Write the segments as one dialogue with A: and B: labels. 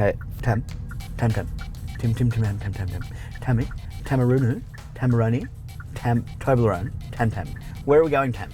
A: Hey, Tam, Tim, Tammy, Tamarunu, Tamaroni, Toblerone, Tam. Where are we going, Tam?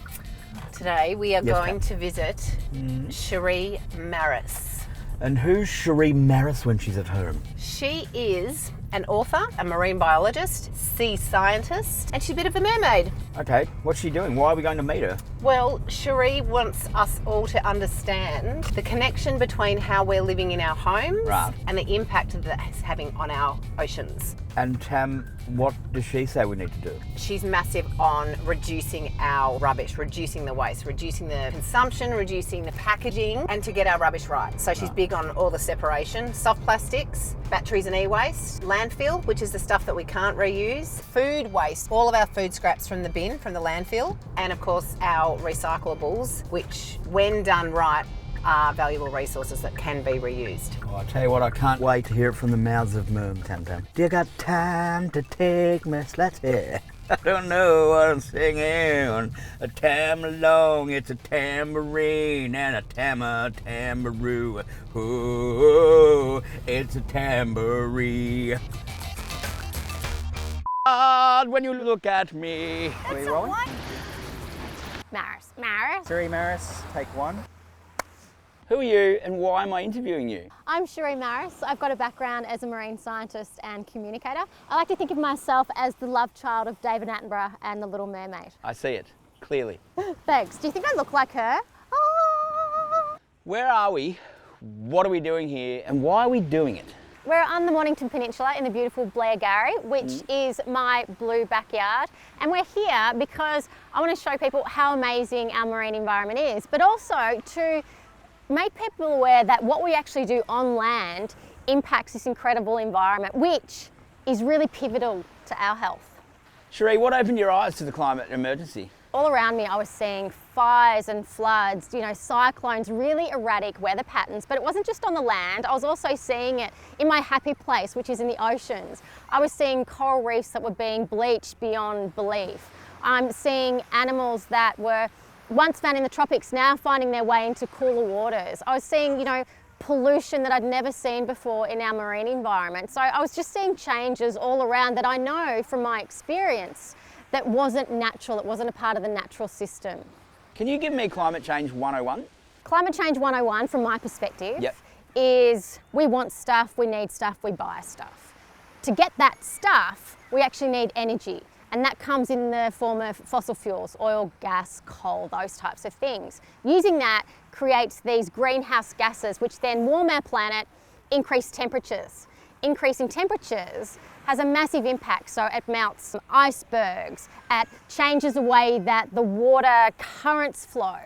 B: Today we are going
A: Tam.
B: to visit Sheree Marris.
A: And who's Sheree Marris when she's at home?
B: She is an author, a marine biologist, sea scientist, and she's a bit of a mermaid.
A: Okay, what's she doing? Why are we going to meet her?
B: Well, Sheree wants us all to understand the connection between how we're living in our homes and the impact that that's having on our oceans.
A: And Tam, what does she say we need to do?
B: She's massive on reducing our rubbish, reducing the waste, reducing the consumption, reducing the packaging, and to get our rubbish right. So she's big on all the separation, soft plastics, batteries and e-waste, landfill, which is the stuff that we can't reuse, food waste, all of our food scraps from the bin, from the landfill, and of course our recyclables, which when done right, are valuable resources that can be reused.
A: Oh, I tell you what, I can't wait to hear it from the mouths of Tam. Do you got time to take me? Let's hear. I don't know what I'm singing. A tam along, it's a tambourine and a tambaroo. Ooh, it's a tambourine. When you look at me.
C: Are you rolling?
D: Marris.
C: Sheree Marris, take one.
A: Who are you and why am I interviewing you?
D: I'm Sheree Marris. I've got a background as a marine scientist and communicator. I like to think of myself as the love child of David Attenborough and The Little Mermaid.
A: I see it, clearly.
D: Thanks. Do you think I look like her? Oh.
A: Where are we? What are we doing here and why are we doing it?
D: We're on the Mornington Peninsula in the beautiful Blairgowrie, which is my blue backyard. And we're here because I want to show people how amazing our marine environment is, but also to make people aware that what we actually do on land impacts this incredible environment, which is really pivotal to our health.
A: Sheree, what opened your eyes to the climate emergency?
D: All around me, I was seeing fires and floods, cyclones, really erratic weather patterns, but it wasn't just on the land. I was also seeing it in my happy place, which is in the oceans. I was seeing coral reefs that were being bleached beyond belief. I'm seeing animals that were once found in the tropics, now finding their way into cooler waters. I was seeing, pollution that I'd never seen before in our marine environment. So I was just seeing changes all around that I know from my experience that wasn't natural, it wasn't a part of the natural system.
A: Can you give me Climate Change 101?
D: Climate Change 101, from my perspective, is we want stuff, we need stuff, we buy stuff. To get that stuff, we actually need energy. And that comes in the form of fossil fuels, oil, gas, coal, those types of things. Using that creates these greenhouse gases, which then warm our planet, increase temperatures. Increasing temperatures has a massive impact. So it melts icebergs, it changes the way that the water currents flow.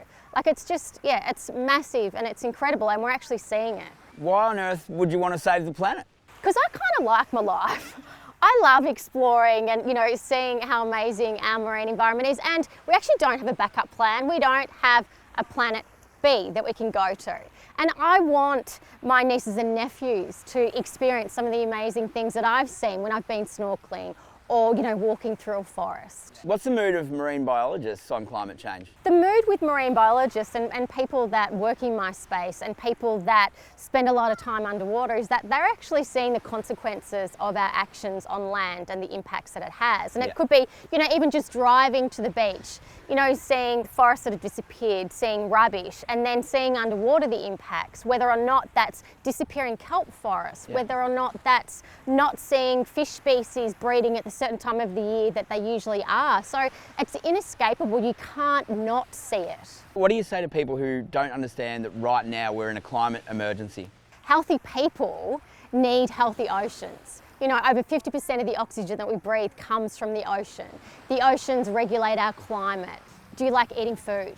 D: It's just, it's massive and it's incredible and we're actually seeing it.
A: Why on earth would you want to save the planet?
D: Because I kind of like my life. I love exploring and, seeing how amazing our marine environment is. And we actually don't have a backup plan. We don't have a planet B that we can go to. And I want my nieces and nephews to experience some of the amazing things that I've seen when I've been snorkeling or, walking through a forest.
A: What's the mood of marine biologists on climate change?
D: The mood with marine biologists and people that work in my space and people that spend a lot of time underwater is that they're actually seeing the consequences of our actions on land and the impacts that it has. And it could be, even just driving to the beach, seeing forests that have disappeared, seeing rubbish, and then seeing underwater the impacts, whether or not that's disappearing kelp forests, whether or not that's not seeing fish species breeding at the certain time of the year that they usually are. So it's inescapable, you can't not see it.
A: What do you say to people who don't understand that right now we're in a climate emergency?
D: Healthy people need healthy oceans. Over 50% of the oxygen that we breathe comes from the ocean. The oceans regulate our climate. Do you like eating food?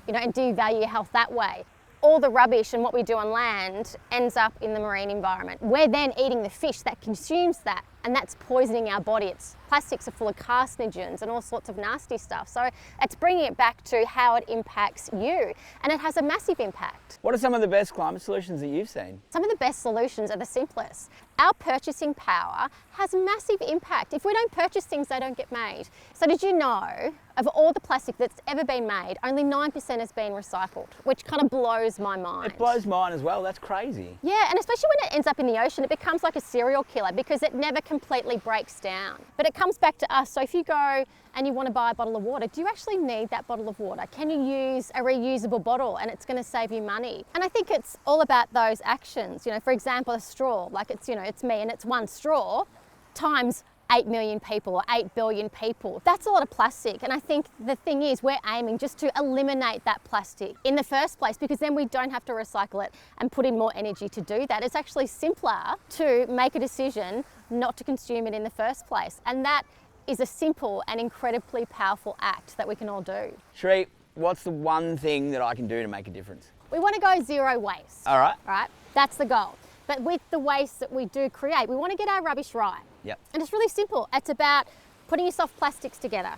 D: And do you value your health that way? All the rubbish and what we do on land ends up in the marine environment. We're then eating the fish that consumes that, and that's poisoning our body. Plastics are full of carcinogens and all sorts of nasty stuff. So it's bringing it back to how it impacts you, and it has a massive impact.
A: What are some of the best climate solutions that you've seen?
D: Some of the best solutions are the simplest. Our purchasing power has massive impact. If we don't purchase things, they don't get made. So did you know of all the plastic that's ever been made, only 9% has been recycled, which kind of blows my mind.
A: It blows mine as well. That's crazy.
D: Yeah, and especially when it ends up in the ocean, it becomes like a serial killer because it never completely breaks down. But it comes back to us. So if you go and you want to buy a bottle of water, do you actually need that bottle of water? Can you use a reusable bottle and it's going to save you money? And I think it's all about those actions. You know, for example, a straw, like it's, you know, it's me and it's one straw times 8 million people or 8 billion people. That's a lot of plastic. And I think the thing is we're aiming just to eliminate that plastic in the first place, because then we don't have to recycle it and put in more energy to do that. It's actually simpler to make a decision not to consume it in the first place. And that is a simple and incredibly powerful act that we can all do.
A: Sheree, what's the one thing that I can do to make a difference?
D: We want to go zero waste.
A: All right.
D: Right? That's the goal. But with the waste that we do create, we want to get our rubbish right.
A: Yep.
D: And it's really simple. It's about putting your soft plastics together.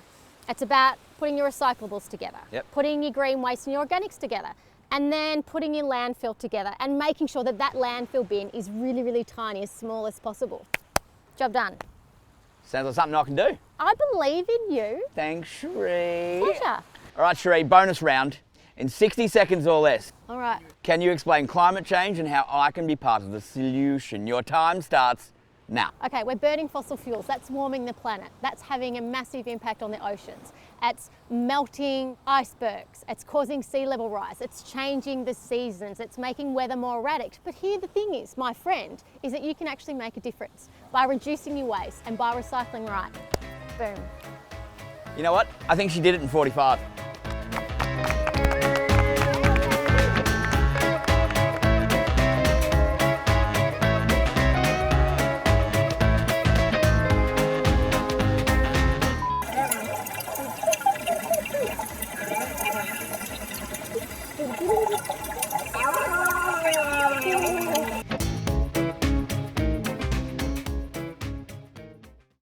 D: It's about putting your recyclables together.
A: Yep.
D: Putting your green waste and your organics together. And then putting your landfill together and making sure that that landfill bin is really, really tiny, as small as possible. Job done.
A: Sounds like something I can do.
D: I believe in you.
A: Thanks, Sheree.
D: Pleasure.
A: All right, Sheree, bonus round. In 60 seconds or less,
D: All right.
A: can you explain climate change and how I can be part of the solution? Your time starts now.
D: Okay, we're burning fossil fuels. That's warming the planet. That's having a massive impact on the oceans. It's melting icebergs. It's causing sea level rise. It's changing the seasons. It's making weather more erratic. But here the thing is, my friend, is that you can actually make a difference by reducing your waste and by recycling right. Boom.
A: You know what? I think she did it in 45.